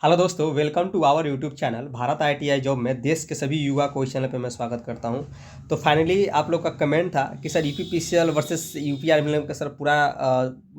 Hello दोस्तों, welcome to our YouTube channel Bharat ITI job में देश के सभी युवा को इस चैनल पे मैं स्वागत करता हूं। तो फाइनली आप लोग का कमेंट था कि सर यूपीपीसीएल वर्सेस यूपीआरमीएल का सर पूरा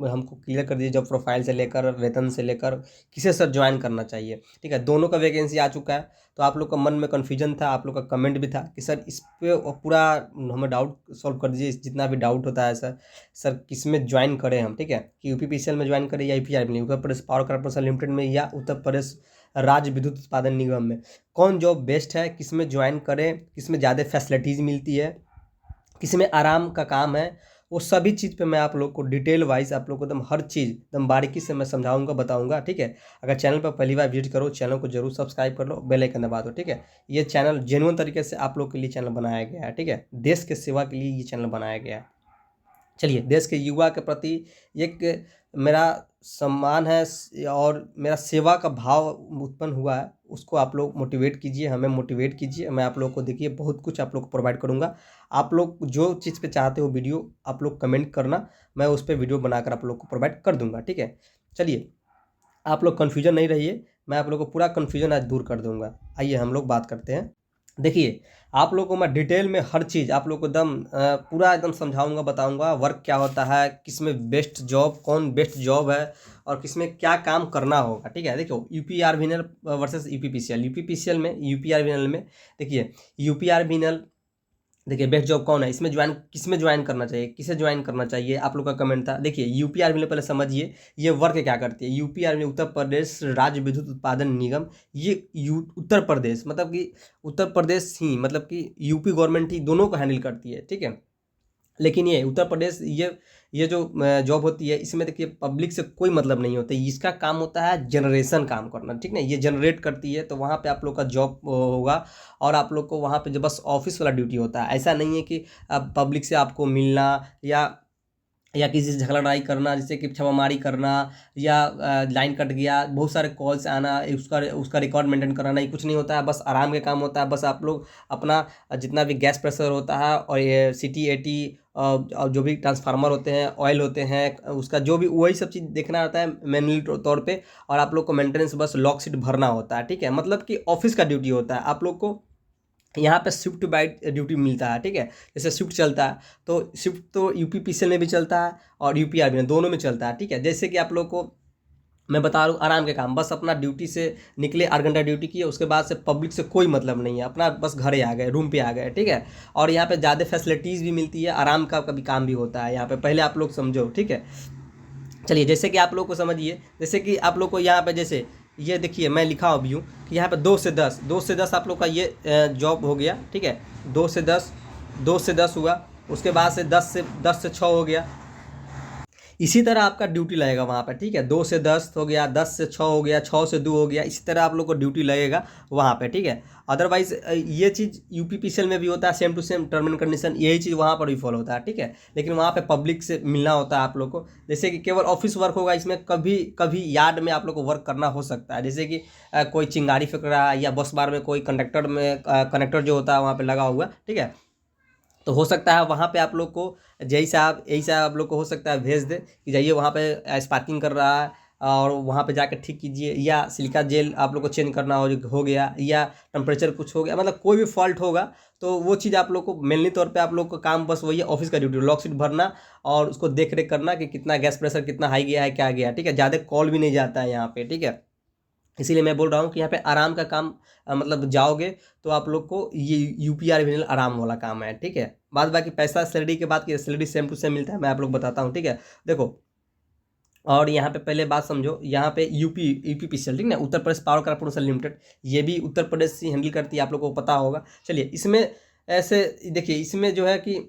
हमको क्लियर कर दीजिए, जॉब प्रोफाइल से लेकर वेतन से लेकर किसे सर ज्वाइन करना चाहिए। ठीक है, दोनों का वैकेंसी आ चुका है। तो आप लोग का मन में कन्फ्यूजन था, आप लोग का कमेंट भी था कि सर इस पे पूरा हमें डाउट सॉल्व कर दीजिए, जितना भी डाउट होता है सर किस में ज्वाइन करें हम। ठीक है, कि यूपीपीसीएल में ज्वाइन करें या यूपीआरमीएल, Uttar Pradesh power corporation limited में या उत्तर प्रदेश राज्य विद्युत उत्पादन निगम में कौन जॉब बेस्ट है, किस में ज्वाइन करें, किस में ज़्यादा फैसिलिटीज़ मिलती है, किस में आराम का काम है। वो सभी चीज़ पे मैं आप लोग को डिटेल वाइज आप लोग को एकदम हर चीज़ एकदम बारीकी से मैं समझाऊंगा, बताऊंगा। ठीक है, अगर चैनल पर पहली बार विजिट करो, चैनल को जरूर सब्सक्राइब कर लो, बेल आइकन दबा दो। ठीक है, ये चैनल जेन्युइन तरीके से आप लोग के लिए चैनल बनाया गया है। ठीक है, देश के सेवा के लिए ये चैनल बनाया गया है। चलिए, देश के युवा के प्रति एक मेरा सम्मान है और मेरा सेवा का भाव उत्पन्न हुआ है, उसको आप लोग मोटिवेट कीजिए, हमें मोटिवेट कीजिए। मैं आप लोग को देखिए बहुत कुछ आप लोग को प्रोवाइड करूंगा। आप लोग जो चीज़ पे चाहते हो वीडियो आप लोग कमेंट करना, मैं उस पर वीडियो बनाकर आप लोग को प्रोवाइड कर दूंगा। ठीक है, चलिए, आप लोग कन्फ्यूजन नहीं रहिए, मैं आप लोग को पूरा कन्फ्यूजन आज दूर कर दूंगा। आइए हम लोग बात करते हैं। देखिए, आप लोग को मैं डिटेल में हर चीज़ आप लोग को एकदम पूरा एकदम समझाऊंगा, बताऊंगा वर्क क्या होता है, किस में बेस्ट जॉब, कौन बेस्ट जॉब है और किस में क्या काम करना होगा। ठीक है, देखो यूपीआरवीएनएल वर्सेस यूपीपीसीएल। यूपीपीसीएल में, यूपीआरवीएनएल में देखिए, यूपीआरवीएनएल देखिए बेस्ट जॉब कौन है, इसमें ज्वाइन किस में ज्वाइन करना चाहिए, किसे ज्वाइन करना चाहिए, आप लोग का कमेंट था। देखिए यूपीआरबी में पहले समझिए ये वर्क क्या करती है। यूपीआरबी उत्तर प्रदेश राज्य विद्युत उत्पादन निगम, ये उत्तर प्रदेश मतलब कि उत्तर प्रदेश ही मतलब कि यूपी गवर्नमेंट ही दोनों को हैंडल करती है। ठीक है, लेकिन ये उत्तर प्रदेश ये जो जॉब होती है, इसमें देखिए पब्लिक से कोई मतलब नहीं होता, इसका काम होता है जनरेशन काम करना। ठीक है, ये जनरेट करती है, तो वहाँ पे आप लोग का जॉब होगा और आप लोग को वहाँ पे जो बस ऑफिस वाला ड्यूटी होता है। ऐसा नहीं है कि पब्लिक से आपको मिलना या किसी से झगड़ा लड़ाई करना, जैसे कि छापामारी करना या लाइन कट गया, बहुत सारे कॉल्स आना, उसका उसका रिकॉर्ड मेंटेन कराना, ये कुछ नहीं होता है। बस आराम का काम होता है। बस आप लोग अपना जितना भी गैस प्रेशर होता है और ये सिटी एटी और जो भी ट्रांसफार्मर होते हैं, ऑयल होते हैं, उसका जो भी वही सब चीज़ देखना रहता है मैनुअली तौर पे। और आप लोग को मेंटेनेंस बस लॉक शीट भरना होता है। ठीक है, मतलब कि ऑफिस का ड्यूटी होता है। आप लोग को यहाँ पे शिफ्ट बाय ड्यूटी मिलता है। ठीक है, जैसे शिफ्ट चलता है तो शिफ्ट तो यूपीपीसीएल में भी चलता है और यूपीआरबी में, दोनों में चलता है। ठीक है, जैसे कि आप लोग को मैं बता रहा हूँ आराम के काम, बस अपना ड्यूटी से निकले, 8 घंटा ड्यूटी किए, उसके बाद से पब्लिक से कोई मतलब नहीं है, अपना बस घरे आ गए, रूम पे आ गए। ठीक है, और यहाँ पे ज़्यादा फैसिलिटीज़ भी मिलती है, आराम का कभी काम भी होता है यहाँ पे, पहले आप लोग समझो। ठीक है, चलिए, जैसे कि आप लोग को समझिए, जैसे कि आप लोग को यहाँ पे जैसे ये देखिए मैं लिखा अभी हूँ कि यहाँ पे 2 से 10 आप लोग का ये जॉब हो गया। ठीक है, 2 से 10, 2 से 10 हुआ, उसके बाद से 10 से 6 हो गया। इसी तरह आपका ड्यूटी लगेगा वहाँ पर। ठीक है, 2 से 10 हो गया, 10 से 6 हो गया, 6 से 2 हो गया, इसी तरह आप लोग को ड्यूटी लगेगा वहाँ पे। ठीक है, अदरवाइज ये चीज़ यूपीपीसीएल में भी होता है, same to same term and condition, यही चीज़ वहाँ पर भी फॉलो होता है। ठीक है, लेकिन वहाँ पे पब्लिक से मिलना होता है आप लोग को। जैसे कि केवल ऑफिस वर्क होगा इसमें, कभी कभी यार्ड में आप लोग को वर्क करना हो सकता है, जैसे कि कोई चिंगारी फेंक रहा है या बस बार में कोई कंडक्टर में कनेक्टर जो होता है वहाँ पर लगा हुआ। ठीक है, तो हो सकता है वहाँ पे आप लोग को यही साहब आप लोग को हो सकता है भेज दे कि जाइए वहाँ पे स्पार्किंग कर रहा है और वहाँ पे जाकर ठीक कीजिए, या सिलिका जेल आप लोग को चेंज करना हो गया, या टेम्परेचर कुछ हो गया, मतलब कोई भी फॉल्ट होगा तो वो चीज़ आप लोग को मेनली तौर पे आप लोग का काम बस वही है, ऑफिस का ड्यूटी लॉक शीट भरना और उसको देख रेख करना कि कितना गैस प्रेशर कितना हाई गया है, क्या गया। ठीक है, ज़्यादा कॉल भी नहीं जाता है यहाँ पे। ठीक है, इसीलिए मैं बोल रहा हूँ कि यहाँ पे आराम का काम मतलब जाओगे तो आप लोग को ये यूपीआरवीएनएल आराम वाला काम है। ठीक है, बाद बाकी पैसा सैलरी के बाद की सैलरी सेम टू सेम मिलता है, मैं आप लोग बताता हूँ। ठीक है, देखो, और यहाँ पे पहले बात समझो, यहाँ पे यूपीपीसीएल, ठीक ना, Uttar Pradesh power corporation limited, ये भी उत्तर प्रदेश से हैंडल करती है, आप लोग को पता होगा। चलिए, इसमें ऐसे देखिए, इसमें जो है कि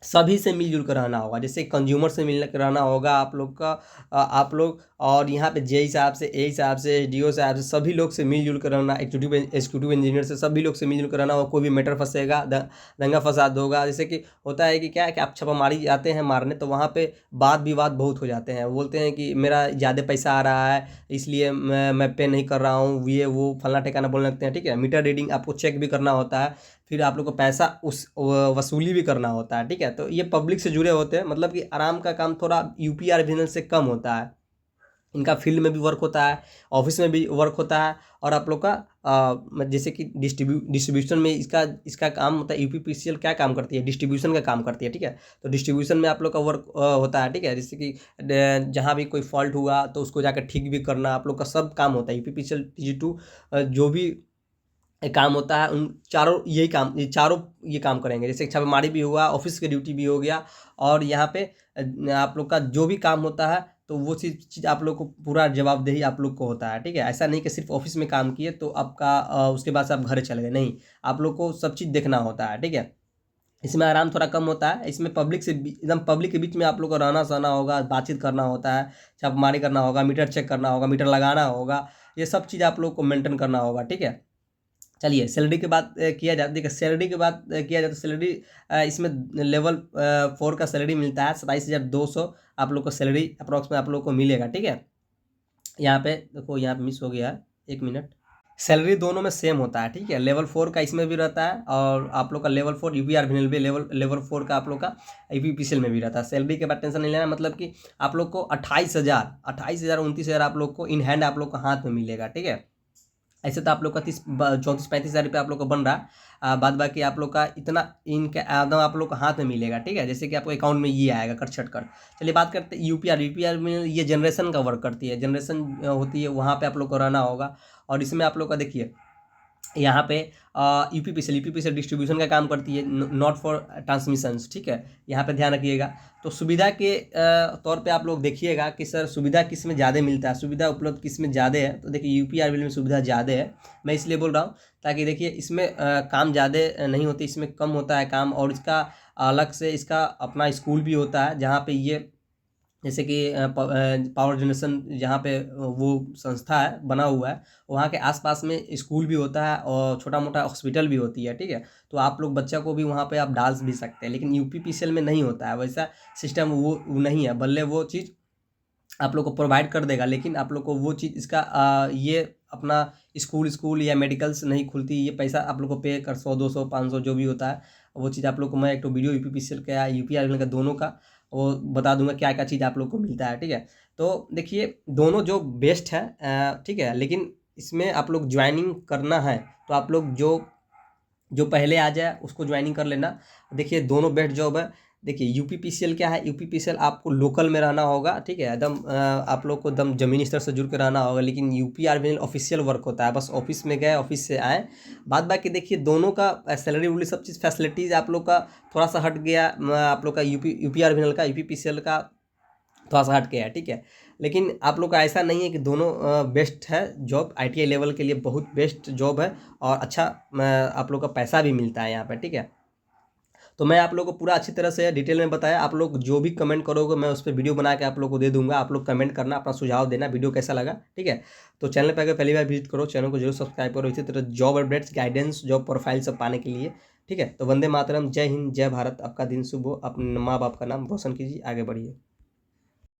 सभी से मिलजुल कर रहना होगा, जैसे कंज्यूमर से मिल कर रहना होगा आप लोग का, आप लोग, और यहाँ पे जेई साहब से, ए साहब से, एसडीओ साहब से, सभी लोग से मिलजुल कर रहना, एग्जीक्यूटिव इंजीनियर से, सभी लोग से मिलजुल कर रहना होगा। कोई भी मैटर फंसेगा, दंगा फसाद होगा, जैसे कि होता है कि क्या है कि आप छापामारी जाते हैं मारने, तो वहाँ पे वाद विवाद बहुत हो जाते हैं, बोलते हैं कि मेरा ज़्यादा पैसा आ रहा है इसलिए मैं पे नहीं कर रहा हूँ, ये वो फलना ठिकाना बोलने लगते हैं। ठीक है, मीटर रीडिंग आपको चेक भी करना होता है, फिर आप लोग को पैसा उस वसूली भी करना होता है। ठीक है, तो ये पब्लिक से जुड़े होते हैं, मतलब कि आराम का काम थोड़ा यूपीआरवीएनएल से कम होता है। इनका फील्ड में भी वर्क होता है, ऑफिस में भी वर्क होता है, और आप लोग का जैसे कि डिस्ट्रीब्यूशन में इसका इसका काम होता है। यूपीपीसीएल क्या काम करती है, डिस्ट्रीब्यूशन का काम करती है, ठीक है। तो डिस्ट्रीब्यूशन में आप लोग का वर्क होता है, ठीक है। जैसे कि जहाँ भी कोई फॉल्ट हुआ तो उसको जाकर ठीक भी करना आप लोग का सब काम होता है। यूपीपीसीएल TG2 जो भी काम होता है उन चारों यही काम ये चारों ये काम करेंगे। जैसे छापेमारी भी हुआ, ऑफिस की ड्यूटी भी हो गया, और यहाँ पे आप लोग का जो भी काम होता है तो वो चीज़ आप लोग को पूरा जवाबदेही आप लोग को होता है, ठीक है। ऐसा नहीं कि सिर्फ ऑफिस में काम किए तो आपका उसके बाद से आप घर चले गए, नहीं, आप लोग को सब चीज़ देखना होता है, ठीक है। इसमें आराम थोड़ा कम होता है। इसमें पब्लिक से एकदम पब्लिक के बीच में आप लोग को रहना सहना होगा, बातचीत करना होता है, छापेमारी करना होगा, मीटर चेक करना होगा, मीटर लगाना होगा, ये सब चीज़ आप लोग को मेंटेन करना होगा, ठीक है। चलिए सैलरी की बात किया जाए, देखिए सैलरी की बात किया जाए तो सैलरी इसमें लेवल 4 का सैलरी मिलता है 27,200 आप लोग को सैलरी अप्रॉक्स में आप लोग को मिलेगा, ठीक है। यहाँ पे देखो, यहाँ पे मिस हो गया है, 1 मिनट। सैलरी दोनों में सेम होता है, ठीक है। लेवल 4 का इसमें भी रहता है, और आप लोग का लेवल 4 यूपीआरवीएनएल भी लेवल 4 का आप लोग का यूपीपीसीएल में भी रहता है। सैलरी के बाद टेंशन नहीं लेना, मतलब कि आप लोग को 28,000 29,000 आप लोग को इन हैंड आप लोग को हाथ में मिलेगा, ठीक है। ऐसे तो आप लोग का 34-35 हज़ार रुपये आप लोग को बन रहा है, बाद बाकी आप लोग का इतना इनका एकदम आप लोग को हाथ में मिलेगा, ठीक है। जैसे कि आपको अकाउंट में ये आएगा कट छट कर। चलिए बात करते हैं यूपीआर में ये जनरेशन का वर्क करती है, जनरेशन होती है, वहाँ पे आप लोग को रहना होगा। और इसमें आप लोग का देखिए यहाँ पे यूपीपीसीएल डिस्ट्रीब्यूशन का काम करती है, नॉट फॉर ट्रांसमिशंस, ठीक है। यहाँ पे ध्यान रखिएगा। तो सुविधा के तौर पे आप लोग देखिएगा कि सर सुविधा किस में ज़्यादा मिलता है, सुविधा उपलब्ध किस में ज़्यादा है। तो देखिए यूपीआरवीएल में सुविधा ज़्यादा है, मैं इसलिए बोल रहा हूँ ताकि देखिए इसमें काम ज़्यादा नहीं होती, इसमें कम होता है काम। और इसका अलग से इसका अपना स्कूल भी होता है, जहाँ पे ये जैसे कि पावर जनरेशन जहाँ पे वो संस्था है बना हुआ है, वहाँ के आसपास में स्कूल भी होता है और छोटा मोटा हॉस्पिटल भी होती है, ठीक है। तो आप लोग बच्चा को भी वहाँ पे आप डाल भी सकते हैं, लेकिन यूपीपीसीएल में नहीं होता है वैसा सिस्टम, वो नहीं है। भले वो चीज़ आप लोग को प्रोवाइड कर देगा, लेकिन आप लोग को वो चीज़ इसका ये अपना स्कूल या मेडिकल्स नहीं खुलती, ये पैसा आप लोग को पे कर 100, 200, 500 जो भी होता है वो चीज़ आप लोग को मैं एक तो वीडियो यूपीपीसीएल का या यूपीआरवीएल का दोनों का वो बता दूंगा क्या क्या चीज़ आप लोग को मिलता है, ठीक है। तो देखिए दोनों जो बेस्ट है, ठीक है, लेकिन इसमें आप लोग ज्वाइनिंग करना है तो आप लोग जो जो पहले आ जाए उसको ज्वाइनिंग कर लेना। देखिए दोनों बेस्ट जॉब है। देखिए यूपीपीसीएल क्या है, यूपीपीसीएल आपको लोकल में रहना होगा, ठीक है, एकदम आप लोग को एकदम ज़मीनी स्तर से जुड़ के रहना होगा। लेकिन यूपीआरवीएल ऑफिशियल वर्क होता है, बस ऑफिस में गए ऑफिस से आए। बाद बाकी देखिए दोनों का सैलरी वैलरी सब चीज़ फैसिलिटीज़ आप लोग का थोड़ा सा हट गया, आप लोग का यूपीआरवीएल का यूपीपीसीएल का थोड़ा सा हट गया है, ठीक है। लेकिन आप लोग का ऐसा नहीं है कि दोनों बेस्ट है जॉब, आईटीआई लेवल के लिए बहुत बेस्ट जॉब है, और अच्छा आप लोग का पैसा भी मिलता है यहाँ पे, ठीक है। तो मैं आप लोग को पूरा अच्छी तरह से डिटेल में बताया। आप लोग जो भी कमेंट करोगे मैं उस पर वीडियो बना के आप लोग को दे दूंगा, आप लोग कमेंट करना, अपना सुझाव देना, वीडियो कैसा लगा, ठीक है। तो चैनल पर अगर पहली बार विजिट करो, चैनल को जरूर सब्सक्राइब करो इसी तरह job updates, guidance, job profile सब पाने के लिए, ठीक है। तो वंदे मातरम, जय हिंद, जय भारत, आपका दिन शुभ हो, अपने माँ बाप का नाम रोशन कीजिए, आगे बढ़िए।